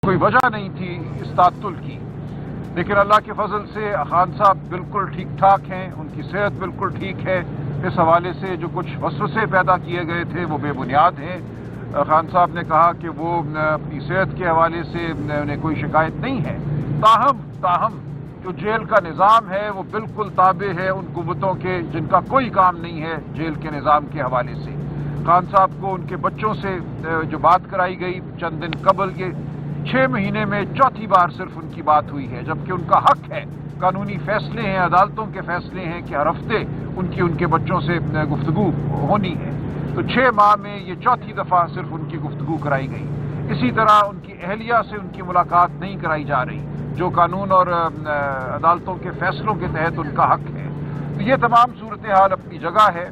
कोई वजह नहीं थी इस तातुल की। लेकिन अल्लाह के फजल से खान साहब बिल्कुल ठीक ठाक हैं, उनकी सेहत बिल्कुल ठीक है। इस हवाले से जो कुछ वसवसे पैदा किए गए थे वो बेबुनियाद हैं। खान साहब ने कहा कि वो अपनी सेहत के हवाले से उन्हें कोई शिकायत नहीं है। ताहम जो जेल का निज़ाम है वो बिल्कुल ताबे है उन कुव्वतों के जिनका कोई काम नहीं है जेल के निज़ाम के हवाले से। खान साहब को उनके बच्चों से जो बात कराई गई चंद दिन कबल, ये 6 महीने में चौथी बार सिर्फ उनकी बात हुई है, जबकि उनका हक है, कानूनी फैसले हैं, अदालतों के फैसले हैं कि हर हफ्ते उनके बच्चों से गुफ्तगू होनी है। तो 6 माह में ये चौथी दफ़ा सिर्फ उनकी गुफ्तगू कराई गई। इसी तरह उनकी अहलिया से उनकी मुलाकात नहीं कराई जा रही, जो कानून और अदालतों के फैसलों के तहत उनका हक है। तो ये तमाम सूरत हाल अपनी जगह है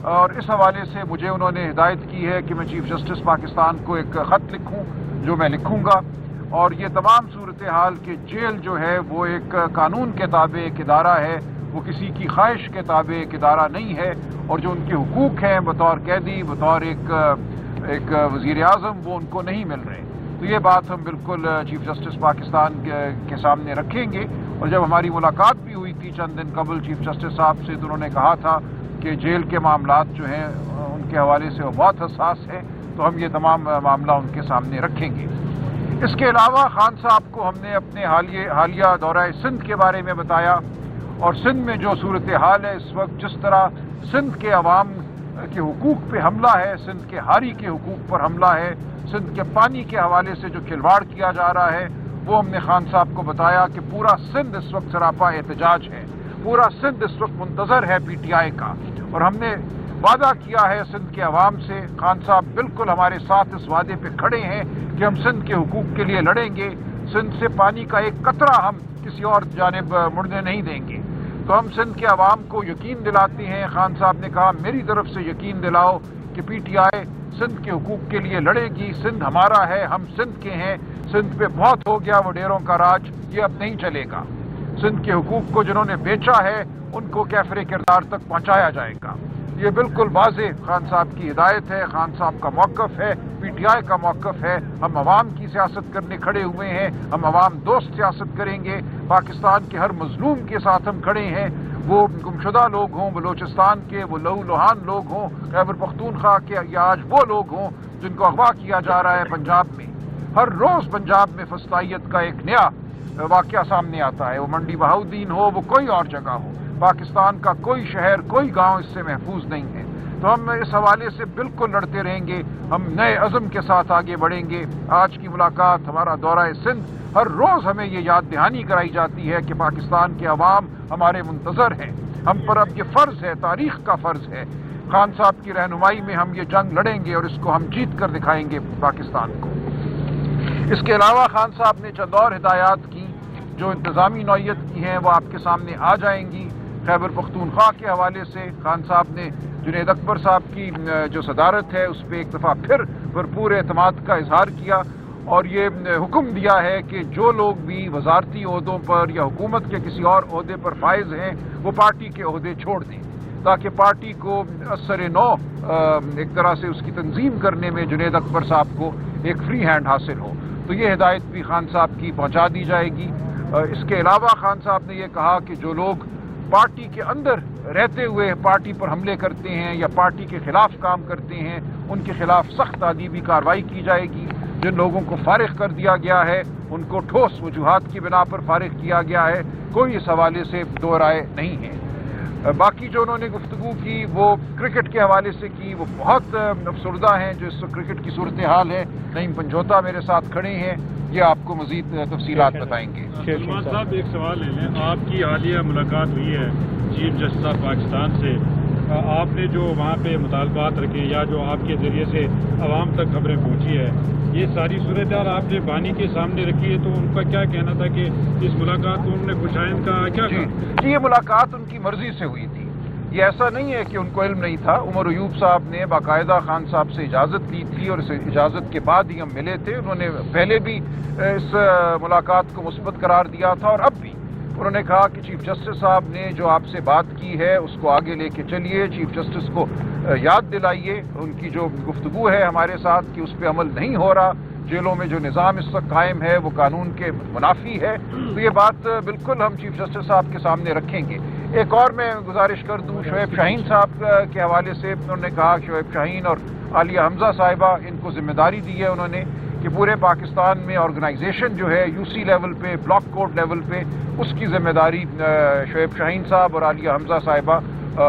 और इस हवाले से मुझे उन्होंने हिदायत की है कि मैं चीफ जस्टिस पाकिस्तान को एक ख़त लिखूं, जो मैं लिखूंगा। और ये तमाम सूरत हाल कि जेल जो है वो एक कानून के ताबे एक इदारा है, वो किसी की ख्वाहिश के ताबे एक इदारा नहीं है। और जो उनके हुकूक हैं बतौर कैदी, बतौर एक वज़ीर आज़म, वो उनको नहीं मिल रहे। तो ये बात हम बिल्कुल चीफ जस्टिस पाकिस्तान के सामने रखेंगे। और जब हमारी मुलाकात भी हुई थी चंद दिन कबल चीफ जस्टिस साहब से, तो उन्होंने कहा था कि जेल के मामलात जो हैं उनके हवाले से वो बहुत हसास है, तो हम ये तमाम मामला उनके सामने रखेंगे। इसके अलावा खान साहब को हमने अपने हालिया दौरा सिंध के बारे में बताया और सिंध में जो सूरत हाल है इस वक्त, जिस तरह सिंध के अवाम के हुकूक पे हमला है, सिंध के हारी के हुकूक पर हमला है, सिंध के पानी के हवाले से जो खिलवाड़ किया जा रहा है, वो हमने खान साहब को बताया कि पूरा सिंध इस वक्त सरापा एहतजाज है, पूरा सिंध इस वक्त मुंतजर है पीटीआई का। और हमने वादा किया है सिंध के अवाम से, खान साहब बिल्कुल हमारे साथ इस वादे पे खड़े हैं कि हम सिंध के हुकूक के लिए लड़ेंगे, सिंध से पानी का एक कतरा हम किसी और जानिब मुड़ने नहीं देंगे। तो हम सिंध के अवाम को यकीन दिलाते हैं। खान साहब ने कहा मेरी तरफ से यकीन दिलाओ कि पीटीआई सिंध के हुकूक के लिए लड़ेगी, सिंध हमारा है, हम सिंध के हैं, सिंध पे बहुत हो गया वडेरों का राज, ये अब नहीं चलेगा। सिंध के हुकूक को जिन्होंने बेचा है उनको कैफरे किरदार तक पहुंचाया जाएगा। ये बिल्कुल वाज़ेह खान साहब की हिदायत है, खान साहब का मौक़िफ़ है, पीटीआई का मौक़िफ़ है। हम अवाम की सियासत करने खड़े हुए हैं, हम अवाम दोस्त सियासत करेंगे, पाकिस्तान के हर मज़लूम के साथ हम खड़े हैं, वो गुमशुदा लोग हों बलूचिस्तान के, वो लहू लुहान लोग हों खैबर पख्तूनख्वा के, या आज वो लोग हों जिनको अगवा किया जा रहा है पंजाब में। हर रोज़ पंजाब में फस्तायत का एक नया वाक़या सामने आता है, वो मंडी बहाउद्दीन हो, वो कोई और जगह हो, पाकिस्तान का कोई शहर, कोई गांव इससे महफूज नहीं है। तो हम इस हवाले से बिल्कुल लड़ते रहेंगे, हम नए अज़म के साथ आगे बढ़ेंगे। आज की मुलाकात, हमारा दौरा सिंध, हर रोज़ हमें ये याद दहानी कराई जाती है कि पाकिस्तान के अवाम हमारे मुंतज़र हैं। हम पर अब ये फ़र्ज़ है, तारीख़ का फ़र्ज़ है, खान साहब की रहनुमाई में हम ये जंग लड़ेंगे और इसको हम जीत कर दिखाएंगे पाकिस्तान को। इसके अलावा खान साहब ने चंद और हिदायत की जो इंतज़ामी नौयत की हैं, वो आपके सामने आ जाएंगी। खैबर पख्तूनख्वा के हवाले से खान साहब ने जुनैद अकबर साहब की जो सदारत है उस पर एक दफ़ा फिर भरपूर एतमाद का इजहार किया और ये हुक्म दिया है कि जो लोग भी वजारती ओहदों पर या हुकूमत के किसी और ओहदे पर फायज हैं वो पार्टी के ओहदे छोड़ दें, ताकि पार्टी को असर नौ एक तरह से उसकी तंजीम करने में जुनैद अकबर साहब को एक फ्री हैंड हासिल हो। तो ये हिदायत भी खान साहब की पहुँचा दी जाएगी। इसके अलावा खान साहब ने यह कहा कि जो लोग पार्टी के अंदर रहते हुए पार्टी पर हमले करते हैं या पार्टी के खिलाफ काम करते हैं, उनके खिलाफ सख्त तादीबी कार्रवाई की जाएगी। जिन लोगों को फारिग कर दिया गया है उनको ठोस वजूहात की बिना पर फारिग किया गया है, कोई इस हवाले से दो राय नहीं है। बाकी जो उन्होंने गुफ्तगू की वो क्रिकेट के हवाले से की, वो बहुत अफसरदा हैं जो इस क्रिकेट की सूरत हाल है। नईम पंजोता मेरे साथ खड़े हैं, ये आपको मजीद तफसीलात बताएंगे। सलमान साहब एक सवाल ले लें, आपकी हालिया मुलाकात हुई है चीफ जस्टिस ऑफ पाकिस्तान से, आपने जो वहाँ पे मुतालबात रखे या जो आपके ज़रिए से आवाम तक खबरें पहुँची है, ये सारी सूरत हाल आपने बानी के सामने रखी है, तो उनका क्या कहना था कि इस मुलाकात को उन्होंने खुशाइंद का क्या कहा? ये मुलाकात उनकी मर्जी से हुई थी, ये ऐसा नहीं है कि उनको इल्म नहीं था। उमर अयूब साहब ने बाकायदा खान साहब से इजाज़त ली थी और इस इजाज़त के बाद ही हम मिले थे। उन्होंने पहले भी इस मुलाकात को मुस्बत करार दिया था और अब भी उन्होंने कहा कि चीफ जस्टिस साहब ने जो आपसे बात की है उसको आगे लेके चलिए, चीफ जस्टिस को याद दिलाइए उनकी जो गुफ्तगू है हमारे साथ कि उस पर अमल नहीं हो रहा, जेलों में जो निज़ाम इस वक्त कायम है वो कानून के मुनाफी है। तो ये बात बिल्कुल हम चीफ जस्टिस साहब के सामने रखेंगे। एक और मैं गुजारिश कर दूं, शोएब शाहीन साहब के हवाले से उन्होंने कहा, शोएब शाहीन और आलिया हमजा साहिबा, इनको जिम्मेदारी दी है उन्होंने कि पूरे पाकिस्तान में ऑर्गेनाइजेशन जो है यूसी लेवल पे, ब्लॉक कोर्ट लेवल पे, उसकी जिम्मेदारी शोएब शाहीन साहब और आलिया हमजा साहिबा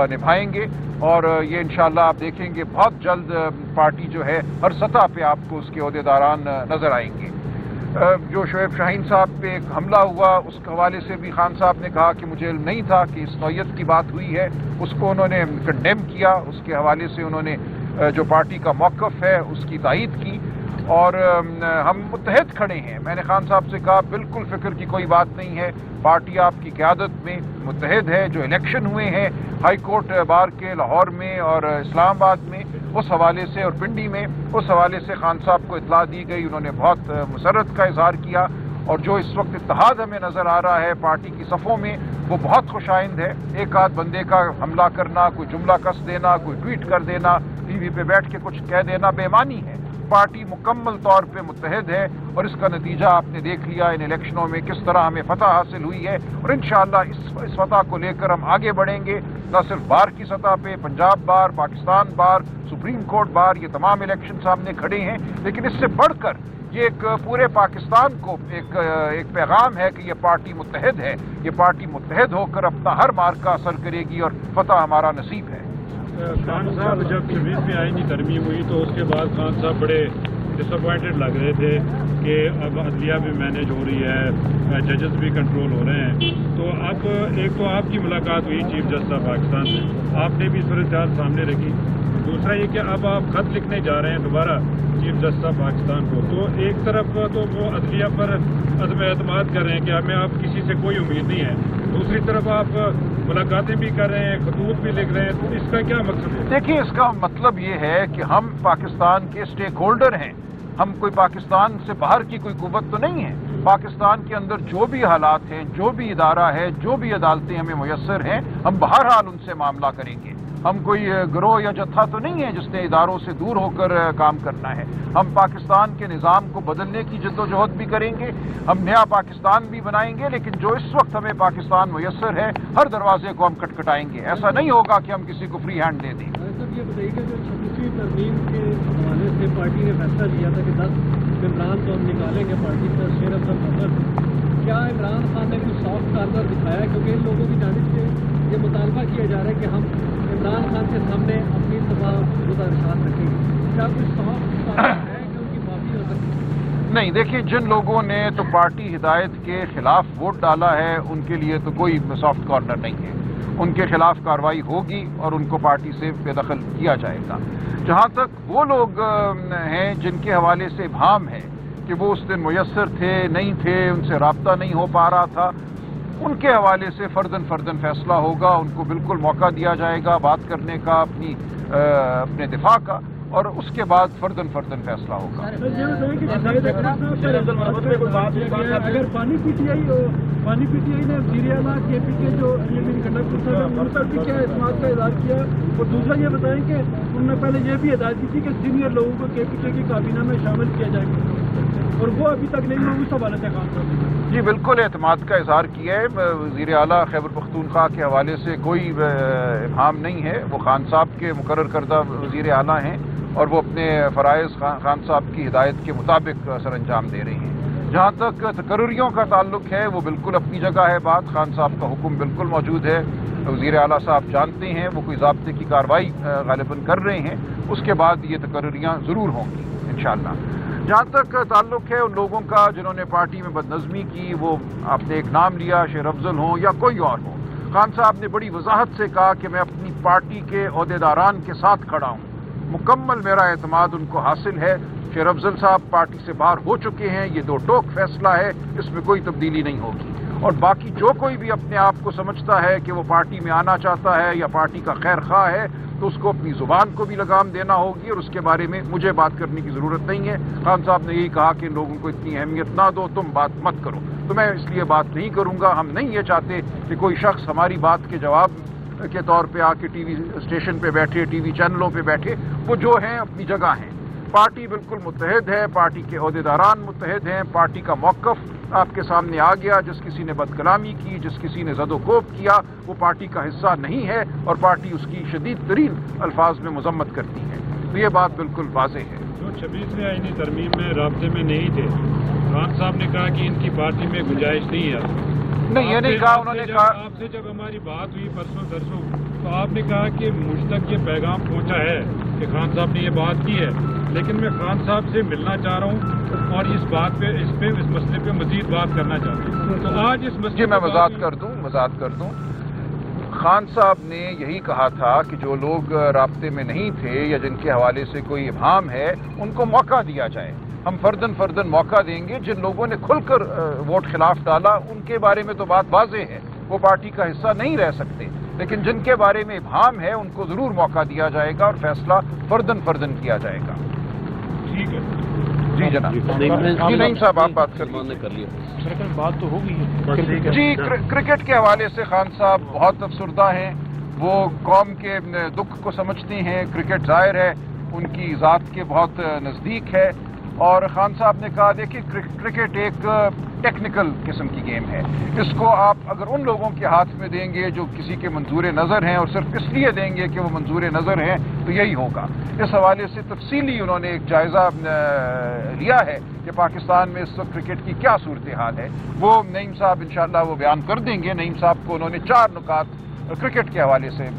निभाएंगे। और ये इंशाअल्लाह आप देखेंगे बहुत जल्द पार्टी जो है हर सतह पे आपको उसके ओहदेदारान नजर आएंगे। जो शोएब शाहीन साहब पे एक हमला हुआ, उस हवाले से भी खान साहब ने कहा कि मुझे इल्म नहीं था कि इस नौयत की बात हुई है। उसको उन्होंने कंडेम किया, उसके हवाले से उन्होंने जो पार्टी का मौक़िफ़ है उसकी तायीद की और हम मुत्तहद खड़े हैं। मैंने खान साहब से कहा बिल्कुल फ़िक्र की कोई बात नहीं है, पार्टी आपकी क़यादत में मुत्तहद है। जो इलेक्शन हुए हैं हाई कोर्ट बार के लाहौर में और इस्लामाबाद में, उस हवाले से और पिंडी में, उस हवाले से खान साहब को इत्तला दी गई। उन्होंने बहुत मुसर्रत का इजहार किया और जो इस वक्त इत्तेहाद हमें नज़र आ रहा है पार्टी की सफ़ों में वो बहुत खुशाइंद है। एक आध बंदे का हमला करना, कोई जुमला कस देना, कोई ट्वीट कर देना, टीवी पे बैठ के कुछ कह देना बेईमानी है। पार्टी मुकम्मल तौर पे मुत्तहद है और इसका नतीजा आपने देख लिया इन इलेक्शनों में किस तरह हमें फतह हासिल हुई है। और इंशाअल्लाह इस फतह को लेकर हम आगे बढ़ेंगे, न सिर्फ बार की सतह पे, पंजाब बार, पाकिस्तान बार, सुप्रीम कोर्ट बार, ये तमाम इलेक्शन सामने खड़े हैं, लेकिन इससे बढ़कर ये एक पूरे पाकिस्तान को एक पैगाम है कि ये पार्टी मुत्तहद है। ये पार्टी मुत्तहद होकर अपना हर मार्का असर करेगी और फतह हमारा नसीब है। खान साहब जब शमीर में आईनी तरमीम हुई तो उसके बाद खान साहब बड़े डिसअपॉइंटेड लग रहे थे कि अब अदलिया भी मैनेज हो रही है, जजेस भी कंट्रोल हो रहे हैं। तो अब एक तो आपकी मुलाकात हुई चीफ जस्टिस ऑफ पाकिस्तान से, आपने भी सूरत-ए-हाल सामने रखी। दूसरा ये कि अब आप खत लिखने जा रहे हैं दोबारा चीफ जस्टिस ऑफ पाकिस्तान को, तो एक तरफ तो वो अदलिया पर अदम एतमाद कर रहे हैं कि हमें अब किसी से कोई उम्मीद नहीं है, दूसरी तरफ आप मुलाकातें भी कर रहे हैं, खतूत भी लिख रहे हैं, तो इसका क्या मकसद है? देखिए, इसका मतलब ये है कि हम पाकिस्तान के स्टेक होल्डर हैं। हम कोई पाकिस्तान से बाहर की कोई कुव्वत तो नहीं है। पाकिस्तान के अंदर जो भी हालात हैं, जो भी इदारा है, जो भी अदालतें हमें मुयस्सर हैं, हम बहरहाल उनसे मामला करेंगे। हम कोई गिरोह या जत्था तो नहीं है जिसने इदारों से दूर होकर काम करना है। हम पाकिस्तान के निज़ाम को बदलने की जद्दोजहद भी करेंगे, हम नया पाकिस्तान भी बनाएंगे, लेकिन जो इस वक्त हमें पाकिस्तान मुयस्सर है हर दरवाजे को हम खटखटाएंगे। ऐसा नहीं होगा कि हम किसी को फ्री हैंड दे दें। ये बताइए कि जो 26वीं तरमीम के हवाले से पार्टी ने फैसला लिया था कि 10 इमरान को हम निकालेंगे पार्टी से, शेर अफजल फजल, क्या इमरान खान ने कुछ सॉफ्ट कारगर दिखाया? क्योंकि इन लोगों की जानिब से ये मुतालबा किया जा रहा है कि हम इमरान खान के सामने अपनी गुजारिशात रखेंगे। क्या कुछ सॉफ्ट कारगर है कि उनकी माफी हो सकती है? नहीं, देखिए, जिन लोगों ने तो पार्टी हिदायत के खिलाफ वोट डाला है उनके लिए तो कोई सॉफ्ट कॉर्नर नहीं है। उनके खिलाफ कार्रवाई होगी और उनको पार्टी से बेदखल किया जाएगा। जहाँ तक वो लोग हैं जिनके हवाले से इब्हाम है कि वो उस दिन मुयस्सर थे, नहीं थे, उनसे राब्ता नहीं हो पा रहा था, उनके हवाले से फर्दन फैसला होगा। उनको बिल्कुल मौका दिया जाएगा बात करने का, अपने दिफा का, और उसके बाद फर्दन फैसला होगा। अगर पानी पीटीआई ने सीरियाना केपी के जो ये मेरी कंडक्टर थे उन पर भी क्या इस्तेमाल का इजहार किया? और दूसरा ये बताएं कि उन्होंने पहले ये भी हिदायत की थी कि सीनियर लोगों को केपीके की काबीना में शामिल किया जाएगा, और वो अभी तक नहीं हुआ। उस हवाले से खान साहब जी बिल्कुल एतमाद का इजहार किया है। वज़ीर आला खैबर पख्तूनख्वा के हवाले से कोई इब्हाम नहीं है। वो खान साहब के मुकर्रर करदा वज़ीर आला हैं और वो अपने फ़राइज़ खान साहब की हिदायत के मुताबिक सरअंजाम दे रही हैं। जहाँ तक तकर्रियों का ताल्लुक है वो बिल्कुल अपनी जगह है बात। खान साहब का हुक्म बिल्कुल मौजूद है, वज़ीर आला साहब जानते हैं, वो कोई ज़ाब्ते की कार्रवाई गालिबन कर रहे हैं। उसके बाद ये तकर्रियाँ ज़रूर होंगी इंशाअल्लाह। जहाँ तक ताल्लुक है उन लोगों का जिन्होंने पार्टी में बदनज़मी की, वो आपने एक नाम लिया, शेर अफजल हो या कोई और हो, खान साहब ने बड़ी वजाहत से कहा कि मैं अपनी पार्टी के ओहदेदारान के साथ खड़ा हूँ, मुकम्मल मेरा एतमाद उनको हासिल है। शेर अफजल साहब पार्टी से बाहर हो चुके हैं, ये दो टोक फैसला है, इसमें कोई तब्दीली नहीं होगी। और बाकी जो कोई भी अपने आप को समझता है कि वो पार्टी में आना चाहता है या पार्टी का खैर खा है, तो उसको अपनी ज़ुबान को भी लगाम देना होगी और उसके बारे में मुझे बात करने की ज़रूरत नहीं है। खान साहब ने यही कहा कि इन लोगों को इतनी अहमियत ना दो, तुम बात मत करो, तो मैं इसलिए बात नहीं करूँगा। हम नहीं ये चाहते कि कोई शख्स हमारी बात के जवाब के तौर पे आके टीवी स्टेशन पे बैठे, टीवी चैनलों पे बैठे। वो जो हैं अपनी जगह हैं, पार्टी बिल्कुल मुत्तहिद है, पार्टी के ओहदेदारान मुत्तहिद हैं, पार्टी का मौक़िफ़ आपके सामने आ गया। जिस किसी ने बदकलामी की, जिस किसी ने ज़दोकोब किया, वो पार्टी का हिस्सा नहीं है और पार्टी उसकी शदीद तरीन अल्फाज में मज़म्मत करती है। तो ये बात बिल्कुल वाज़ेह है। जो 26वें आईनी तरमीम में राब्ते में नहीं थे, खान साहब ने कहा कि इनकी पार्टी में गुंजाइश नहीं है। नहीं, ये नहीं कहा उन्होंने। कहा आपसे जब हमारी बात हुई परसों तो आपने कहा कि मुझ तक ये पैगाम पहुंचा है कि खान साहब ने ये बात की है, लेकिन मैं खान साहब से मिलना चाह रहा हूं और इस मसले पे मजीद बात करना चाहता हूं। तो आज इस मसले जी मैं वजाहत कर दूं। खान साहब ने यही कहा था कि जो लोग राब्ते में नहीं थे या जिनके हवाले से कोई इब्हाम है, उनको मौका दिया जाए। हम फर्दन मौका देंगे। जिन लोगों ने खुलकर वोट खिलाफ डाला, उनके बारे में तो बात वाज़ेह है, वो पार्टी का हिस्सा नहीं रह सकते, लेकिन जिनके बारे में इब्हाम है उनको ज़रूर मौका दिया जाएगा और फैसला फर्दन किया जाएगा। ठीक है जी जनाब। जी नईम साहब, आप बात कर लीजिए। सरकार बात तो हो गई है जी, क्रिकेट के हवाले से खान साहब बहुत अफसरदा हैं। वो कौम के दुख को समझते हैं। क्रिकेट ज़ाहिर है उनकी ज़ात के बहुत नज़दीक है और खान साहब ने कहा देखिए क्रिकेट एक टेक्निकल किस्म की गेम है। इसको आप अगर उन लोगों के हाथ में देंगे जो किसी के मंजूर नज़र हैं और सिर्फ इसलिए देंगे कि वो मंजूर नज़र हैं, तो यही होगा। इस हवाले से तफसीली उन्होंने एक जायज़ा लिया है कि पाकिस्तान में इस वक्त क्रिकेट की क्या सूरत हाल है। वो नईम साहब इंशाअल्लाह वो बयान कर देंगे। नईम साहब को उन्होंने 4 नुकात क्रिकेट के हवाले से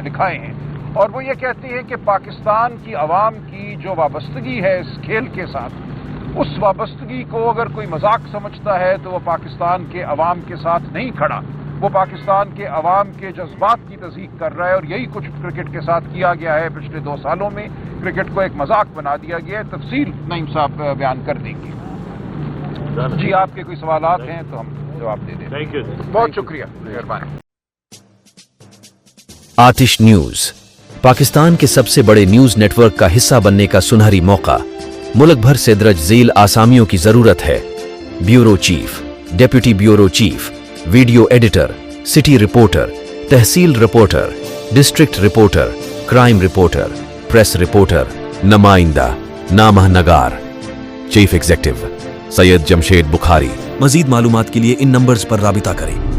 लिखाए हैं और वो ये कहते हैं कि पाकिस्तान की आवाम की जो वाबस्तगी है इस खेल के साथ, उस वाबस्तगी को अगर कोई मजाक समझता है तो वो पाकिस्तान के अवाम के साथ नहीं खड़ा, वो पाकिस्तान के अवाम के जज्बात की तज़हीक कर रहा है। और यही कुछ क्रिकेट के साथ किया गया है पिछले 2 सालों में। क्रिकेट को एक मजाक बना दिया गया है। तफसील नईम साहब बयान कर देंगे। जी, आपके कोई सवालात हैं तो हम जवाब दे दें। थैंक यू, बहुत शुक्रिया, मेहरबानी। आतिश न्यूज पाकिस्तान के सबसे बड़े न्यूज नेटवर्क का हिस्सा बनने का सुनहरी मौका। मुल्क भर से दर्ज झेल आसामियों की जरूरत है। Bureau chief, deputy bureau chief, video editor, city reporter, tehsil reporter, district reporter, crime reporter, press reporter, नुमाइंदा, नामह नगार। Chief executive Syed Jamshed Bukhari. मजीद मालूमात के लिए इन नंबर्स पर राबिता करें।